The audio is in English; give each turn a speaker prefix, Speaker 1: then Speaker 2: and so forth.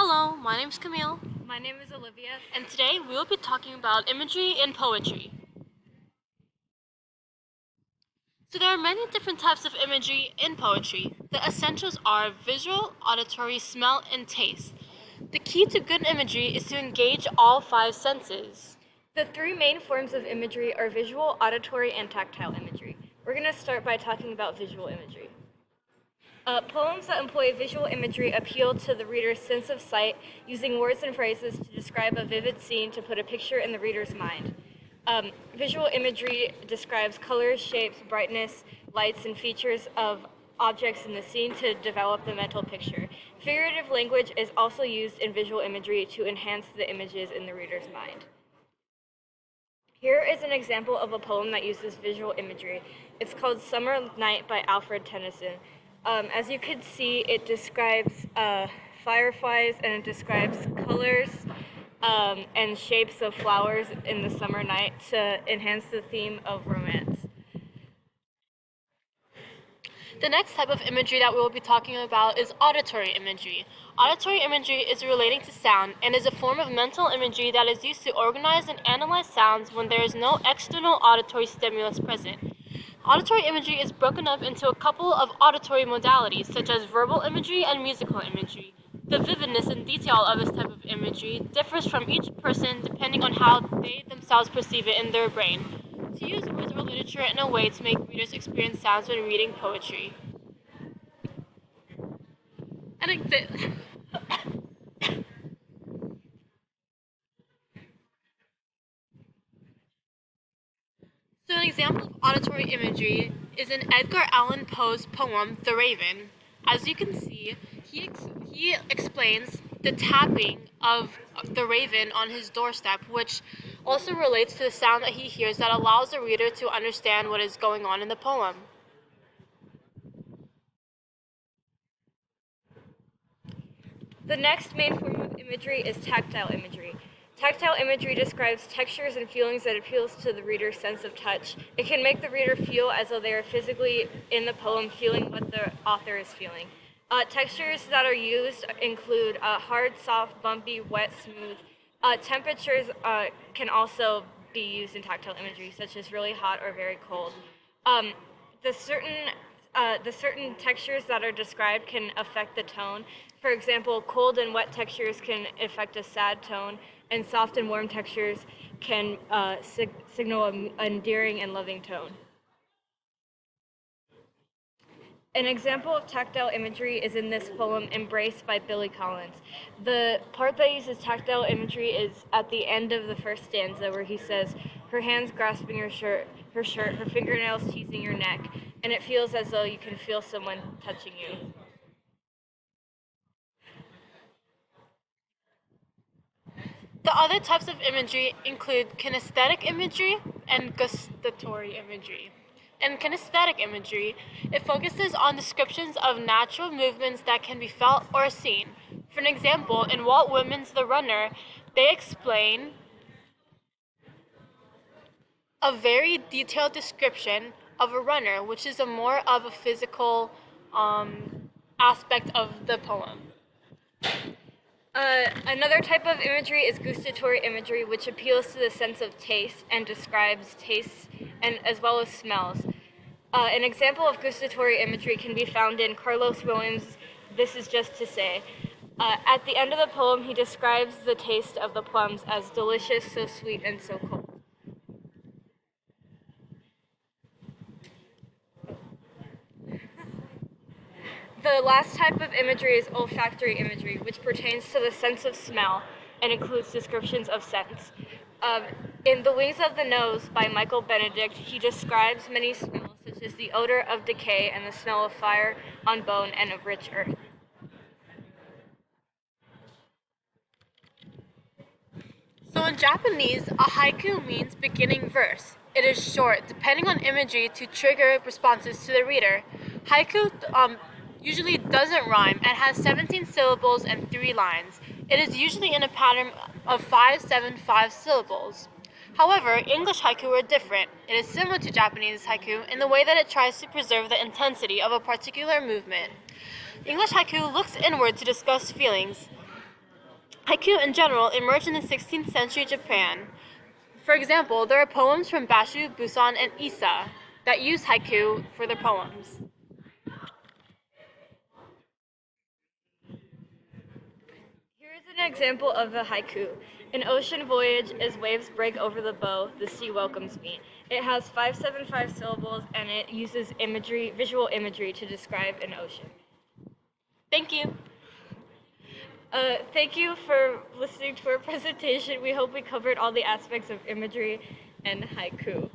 Speaker 1: Hello, my name is Camille,
Speaker 2: My name is Olivia.
Speaker 1: and today we will be talking about imagery in poetry. So there are many different types of imagery in poetry. The essentials are visual, auditory, smell, and taste. The key to good imagery is to engage all five senses.
Speaker 2: The three main forms of imagery are visual, auditory, and tactile imagery. We're going to start by talking about visual imagery. Poems that employ visual imagery appeal to the reader's sense of sight, using words and phrases to describe a vivid scene to put a picture in the reader's mind. Visual imagery describes colors, shapes, brightness, lights, and features of objects in the scene to develop the mental picture. Figurative language is also used in visual imagery to enhance the images in the reader's mind. Here is an example of a poem that uses visual imagery. It's called Summer Night by Alfred Tennyson. As you can see, it describes fireflies and it describes colors and shapes of flowers in the summer night to enhance the theme of romance.
Speaker 1: The next type of imagery that we will be talking about is auditory imagery. Auditory imagery is relating to sound and is a form of mental imagery that is used to organize and analyze sounds when there is no external auditory stimulus present. Auditory imagery is broken up into a couple of auditory modalities, such as verbal imagery and musical imagery. The vividness and detail of this type of imagery differs from each person depending on how they themselves perceive it in their brain. To use words or literature in a way to make readers experience sounds when reading poetry. So an example of auditory imagery is in Edgar Allan Poe's poem, The Raven. As you can see, he explains the tapping of the raven on his doorstep, which also relates to the sound that he hears that allows the reader to understand what is going on in the poem.
Speaker 2: The next main form of imagery is tactile imagery. Tactile imagery describes textures and feelings that appeals to the reader's sense of touch. It can make the reader feel as though they are physically in the poem, feeling what the author is feeling. Textures that are used include hard, soft, bumpy, wet, smooth. Temperatures can also be used in tactile imagery, such as really hot or very cold. The certain textures that are described can affect the tone. For example, cold and wet textures can affect a sad tone, and soft and warm textures can signal an endearing and loving tone. An example of tactile imagery is in this poem, Embrace by Billy Collins. The part that uses tactile imagery is at the end of the first stanza, where he says, her hands grasping her shirt, her fingernails teasing your neck, and it feels as though you can feel someone touching you.
Speaker 1: The other types of imagery include kinesthetic imagery and gustatory imagery. In kinesthetic imagery, it focuses on descriptions of natural movements that can be felt or seen. For an example, in Walt Whitman's The Runner, they explain a very detailed description of a runner, which is more of a physical aspect of the poem.
Speaker 2: Another type of imagery is gustatory imagery, which appeals to the sense of taste and describes tastes and as well as smells. An example of gustatory imagery can be found in Carlos Williams' This Is Just to Say. At the end of the poem, he describes the taste of the plums as delicious, so sweet, and so cold. The last type of imagery is olfactory imagery, which pertains to the sense of smell and includes descriptions of scents. In The Wings of the Nose by Michael Benedict, he describes many smells, such as the odor of decay and the smell of fire on bone and of rich earth.
Speaker 1: So in Japanese, a haiku means beginning verse. It is short, depending on imagery to trigger responses to the reader. Haiku usually doesn't rhyme and has 17 syllables and 3 lines. It is usually in a pattern of 5-7-5 syllables. However, English haiku are different. It is similar to Japanese haiku in the way that it tries to preserve the intensity of a particular movement. English haiku looks inward to discuss feelings. Haiku in general emerged in the 16th century Japan. For example, there are poems from Basho, Busan, and Issa that use haiku for their poems.
Speaker 2: Here is an example of a haiku. An ocean voyage as waves break over the bow, the sea welcomes me. It has 575 syllables and it uses imagery, visual imagery to describe an ocean.
Speaker 1: Thank you.
Speaker 2: Thank you for listening to our presentation. We hope we covered all the aspects of imagery and haiku.